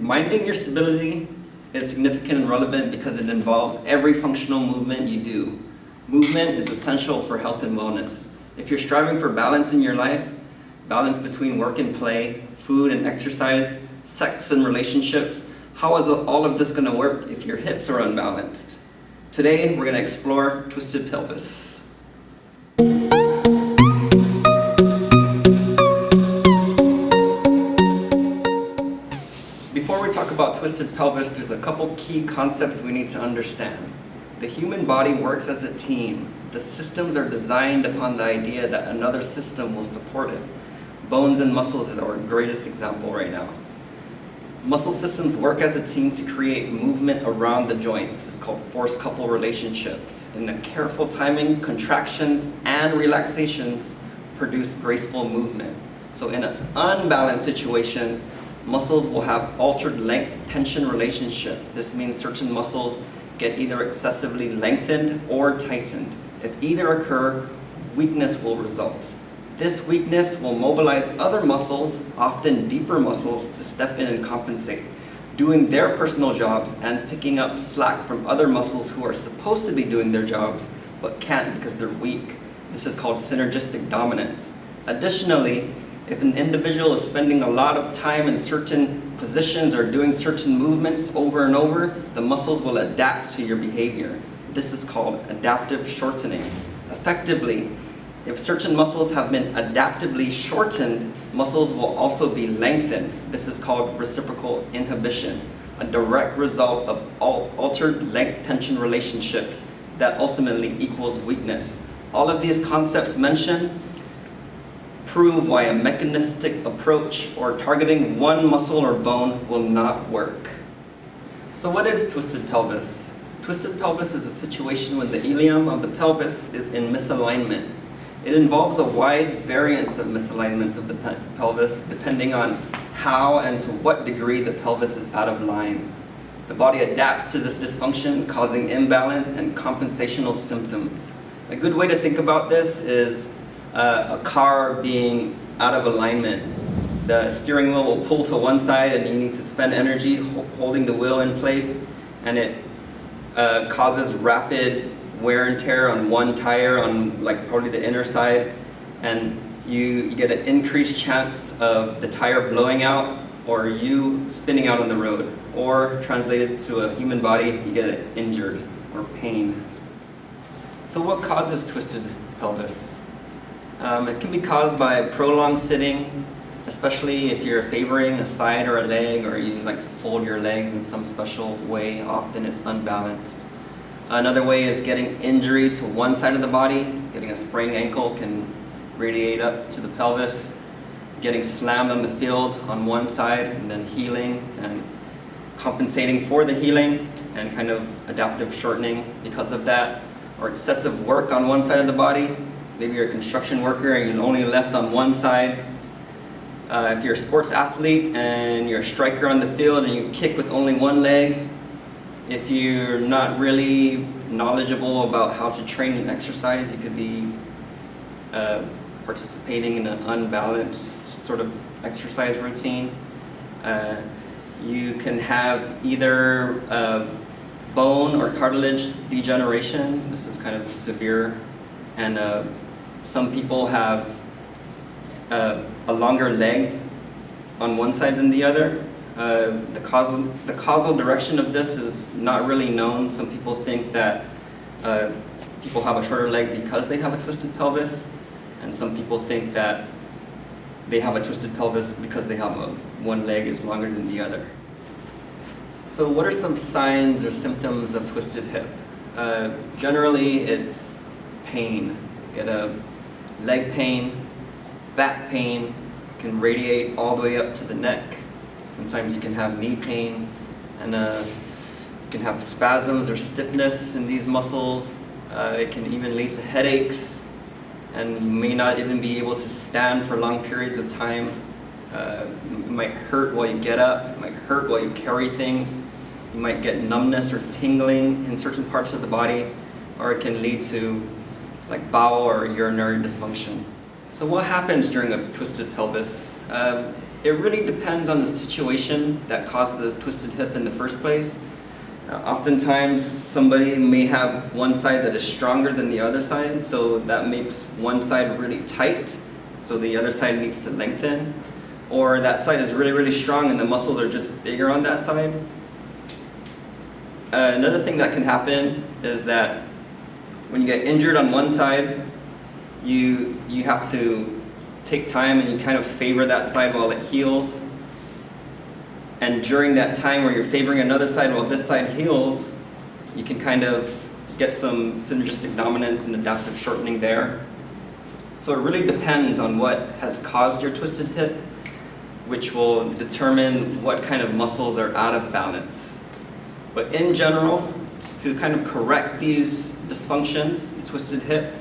Minding your stability is significant and relevant because it involves every functional movement you do. Movement is essential for health and wellness. If you're striving for balance in your life, balance between work and play, food and exercise, sex and relationships, how is all of this going to work if your hips are unbalanced? Today, we're going to explore twisted pelvis. Before we talk about twisted pelvis, there's a couple key concepts we need to understand. The human body works as a team. The systems are designed upon the idea that another system will support it. Bones and muscles is our greatest example right now. Muscle systems work as a team to create movement around the joints. It's called force-couple relationships. In the careful timing, contractions and relaxations produce graceful movement. So in an unbalanced situation, muscles will have altered length-tension relationship. This means certain muscles get either excessively lengthened or tightened. If either occur, weakness will result. This weakness will mobilize other muscles, often deeper muscles, to step in and compensate, doing their personal jobs and picking up slack from other muscles who are supposed to be doing their jobs but can't because they're weak. This is called synergistic dominance. Additionally, if an individual is spending a lot of time in certain positions or doing certain movements over and over, the muscles will adapt to your behavior. This is called adaptive shortening. Effectively, if certain muscles have been adaptively shortened, muscles will also be lengthened. This is called reciprocal inhibition, a direct result of altered length-tension relationships that ultimately equals weakness. All of these concepts mentioned prove why a mechanistic approach or targeting one muscle or bone will not work. So what is twisted pelvis? Twisted pelvis is a situation when the ilium of the pelvis is in misalignment. It involves a wide variance of misalignments of the pelvis depending on how and to what degree the pelvis is out of line. The body adapts to this dysfunction, causing imbalance and compensational symptoms. A good way to think about this is a car being out of alignment. The steering wheel will pull to one side and you need to spend energy holding the wheel in place, and it causes rapid wear and tear on one tire, on probably the inner side, and you get an increased chance of the tire blowing out or you spinning out on the road, or translated to a human body, you get it injured or pain. So what causes twisted pelvis? It can be caused by prolonged sitting, especially if you're favoring a side or a leg, or you like to fold your legs in some special way. Often it's unbalanced. Another way is getting injury to one side of the body. Getting a sprained ankle can radiate up to the pelvis. Getting slammed on the field on one side and then healing and compensating for the healing and kind of adaptive shortening because of that. Or excessive work on one side of the body. Maybe you're a construction worker and you're only left on one side. If you're a sports athlete and you're a striker on the field and you kick with only one leg. If you're not really knowledgeable about how to train and exercise, you could be participating in an unbalanced sort of exercise routine. You can have either bone or cartilage degeneration. This is kind of severe, and some people have a longer leg on one side than the other. The causal direction of this is not really known. Some people think that people have a shorter leg because they have a twisted pelvis, and some people think that they have a twisted pelvis because they have one leg is longer than the other. So what are some signs or symptoms of twisted hip? Generally it's pain. Get a leg pain, back pain, can radiate all the way up to the neck. Sometimes you can have knee pain, and you can have spasms or stiffness in these muscles. It can even lead to headaches, and you may not even be able to stand for long periods of time. It might hurt while you get up, it might hurt while you carry things. You might get numbness or tingling in certain parts of the body, or it can lead to bowel or urinary dysfunction. So what happens during a twisted pelvis? It really depends on the situation that caused the twisted hip in the first place. Oftentimes, somebody may have one side that is stronger than the other side, so that makes one side really tight, so the other side needs to lengthen. Or that side is really, really strong and the muscles are just bigger on that side. Another thing that can happen is that when you get injured on one side, you have to take time and you kind of favor that side while it heals. And during that time where you're favoring another side while this side heals, you can kind of get some synergistic dominance and adaptive shortening there. So it really depends on what has caused your twisted hip, which will determine what kind of muscles are out of balance. But in general, to kind of correct these dysfunctions, the twisted hip,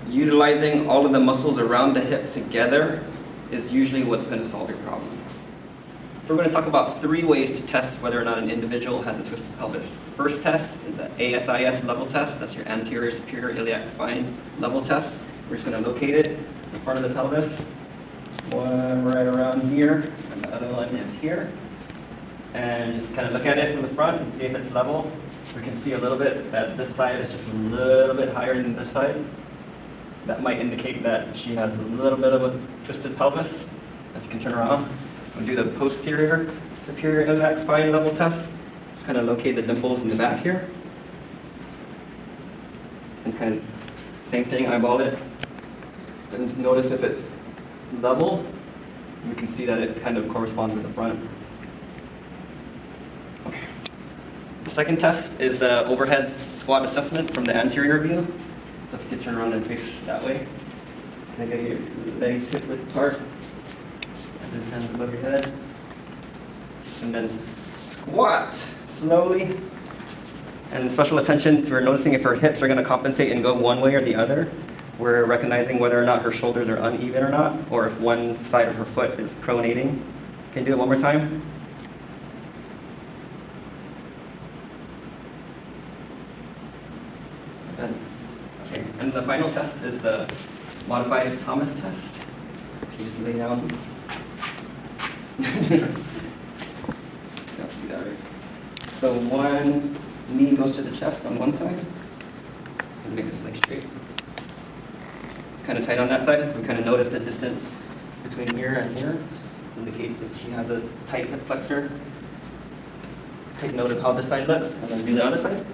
utilizing all of the muscles around the hip together is usually what's going to solve your problem. So we're going to talk about 3 ways to test whether or not an individual has a twisted pelvis. The first test is an ASIS level test. That's your anterior superior iliac spine level test. We're just going to locate it in the front of the pelvis. One right around here, and the other one is here. And just kind of look at it from the front and see if it's level. We can see a little bit that this side is just a little bit higher than this side. That might indicate that she has a little bit of a twisted pelvis. If you can turn around. We'll do the posterior superior iliac spine level test. Just kind of locate the dimples in the back here. And kind of same thing, eyeball it. And notice if it's level. You can see that it kind of corresponds with the front. Okay. The second test is the overhead squat assessment from the anterior view. So if you could turn around and face that way. Can I get your legs hip width apart? And then hands above your head. And then squat slowly. And special attention to her noticing if her hips are going to compensate and go one way or the other. We're recognizing whether or not her shoulders are uneven or not, or if one side of her foot is pronating. Can you do it one more time? Okay. And the final test is the modified Thomas test. Can you just lay down? Let's do that right. So one knee goes to the chest on one side. And make this leg straight. It's kind of tight on that side. We kind of notice the distance between here and here. This indicates if she has a tight hip flexor. Take note of how this side looks, and then do the other side.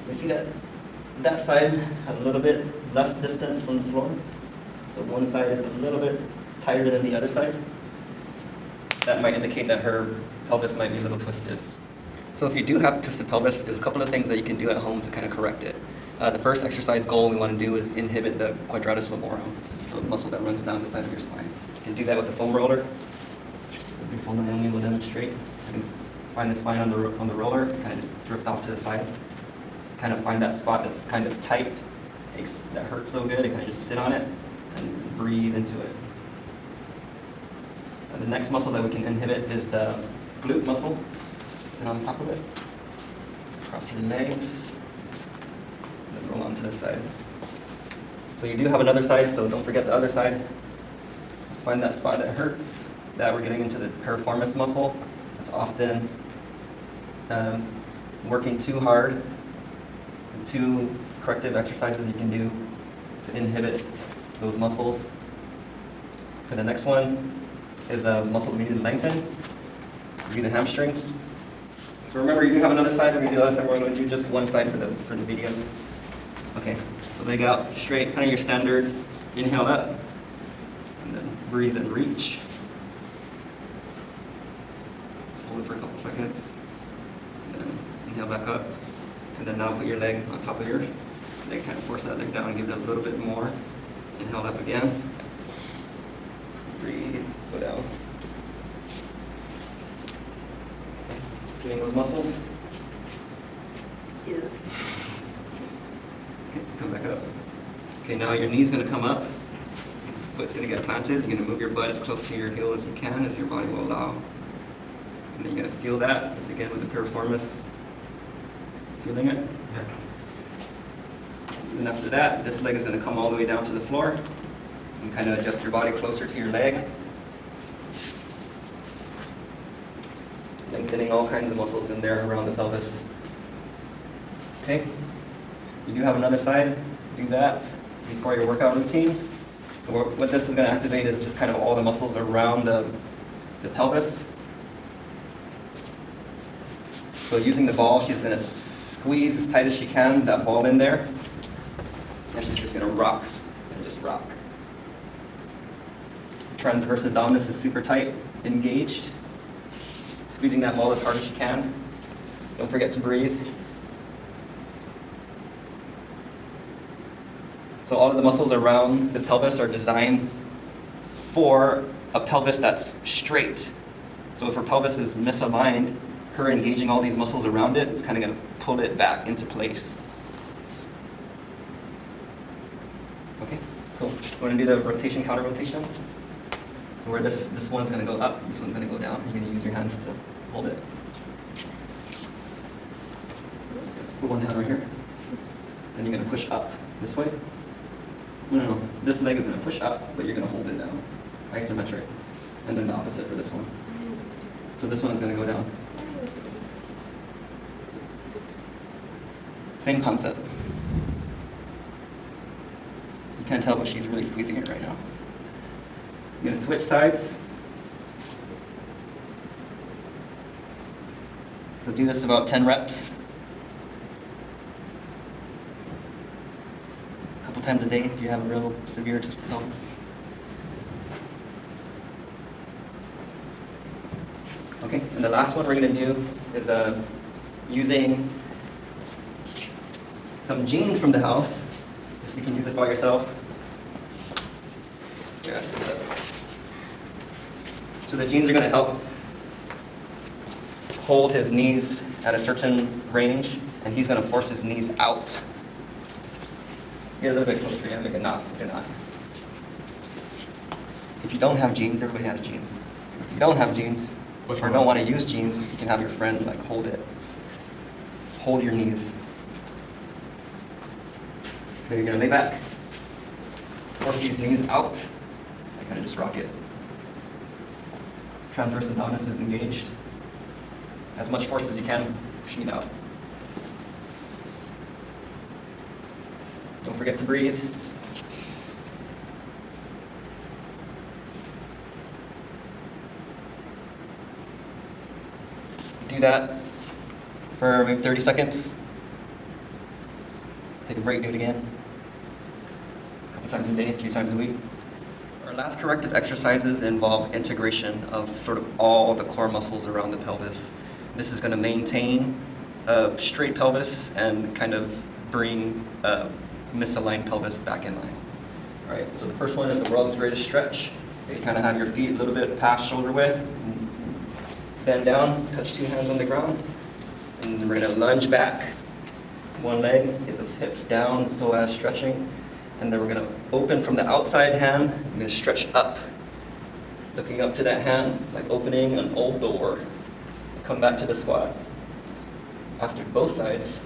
We see that that side had a little bit less distance from the floor. So one side is a little bit tighter than the other side. That might indicate that her pelvis might be a little twisted. So if you do have twisted pelvis, there's a couple of things that you can do at home to kind of correct it. The first exercise goal we want to do is inhibit the quadratus femorum. It's the muscle that runs down the side of your spine. You can do that with the foam roller. The beautiful Naomi will demonstrate. You can find the spine on the roller, kind of just drift off to the side. Kind of find that spot that's kind of tight, that hurts so good, and kind of just sit on it and breathe into it. And the next muscle that we can inhibit is the glute muscle. Just sit on top of it. Cross your legs. And then roll onto the side. So you do have another side, so don't forget the other side. Just find that spot that hurts. That we're getting into the piriformis muscle. That's often working too hard. And 2 corrective exercises you can do to inhibit those muscles. And the next one is muscles we need to lengthen. Do the hamstrings. So remember, you do have another side. We're going to do the other side. We're going to do just one side for the video. Okay. So leg out straight, kind of your standard. Inhale up, and then breathe and reach. Just hold it for a couple seconds. And then inhale back up, and then now put your leg on top of your leg. Kind of force that leg down and give it a little bit more. Inhale up again. Breathe, go down. Feeling those muscles? Here. Okay, come back up. Okay, now your knee's going to come up. Your foot's going to get planted. You're going to move your butt as close to your heel as you can, as your body will allow. And then you're going to feel that, as again with the piriformis. Feeling it? Yeah. And after that, this leg is going to come all the way down to the floor. And kind of adjust your body closer to your leg. Lengthening all kinds of muscles in there around the pelvis. Okay? You do have another side. Do that before your workout routines. So what this is going to activate is just kind of all the muscles around the pelvis. So using the ball, she's going to squeeze as tight as she can that ball in there. And she's just going to rock and just rock. Transverse abdominis is super tight, engaged. Squeezing that ball as hard as you can. Don't forget to breathe. So all of the muscles around the pelvis are designed for a pelvis that's straight. So if her pelvis is misaligned, her engaging all these muscles around it is kind of going to pull it back into place. Okay, cool. We're going to do the rotation, counter rotation. So where this one's going to go up, this one's going to go down. You're going to use your hands to hold it. Just put one hand right here. Then you're going to push up this way. No. This leg is going to push up, but you're going to hold it down. Isometric. And then the opposite for this one. So this one is going to go down. Same concept. You can't tell, but she's really squeezing it right now. You're going to switch sides. So do this about 10 reps. A couple times a day if you have a real severe twisted pelvis. Okay, and the last one we're going to do is using some jeans from the house. So you can do this by yourself. Yeah, so the jeans are going to help hold his knees at a certain range, and he's going to force his knees out. Get a little bit closer, yeah, make it not. If you don't have jeans, everybody has jeans. If you don't have jeans, or don't want to use jeans, you can have your friend like hold it. Hold your knees. So you're going to lay back, force these knees out, and kind of just rock it. Transverse abdominis is engaged. As much force as you can, pushing it out. Don't forget to breathe. Do that for maybe 30 seconds. Take a break, do it again. A couple times a day, a few times a week. Our last corrective exercises involve integration of sort of all the core muscles around the pelvis. This is going to maintain a straight pelvis and kind of bring a misaligned pelvis back in line. All right, so the first one is the world's greatest stretch. So you kind of have your feet a little bit past shoulder width. Bend down, touch two hands on the ground. And then we're going to lunge back. One leg, get those hips down so as stretching. And then we're going to open from the outside hand. We're going to stretch up. Looking up to that hand, like opening an old door. Come back to the squat. After both sides.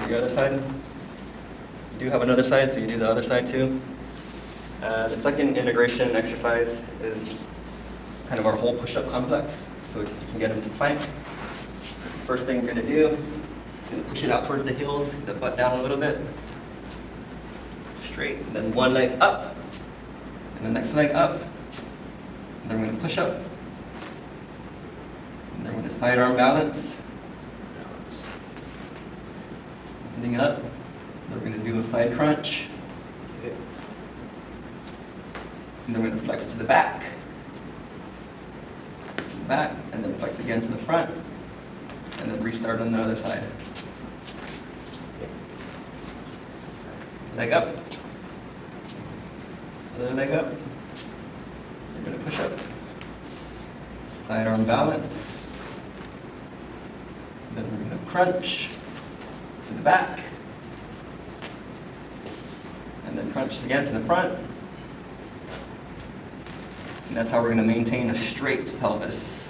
The other side. You do have another side, so you do the other side too. The second integration exercise is kind of our whole push-up complex. So you can get into plank. First thing you're going to do, you're going to push it out towards the heels, the butt down a little bit. Straight. And then one leg up. And the next leg up. And then we're going to push up. And then we're going to side arm balance. Bending up. Then we're going to do a side crunch. And then we're going to flex to the back. Back, and then flex again to the front. And then restart on the other side. Leg up. Other leg up. You're going to push up. Side arm balance. Then we're going to crunch to the back. And then crunch again to the front. And that's how we're going to maintain a straight pelvis.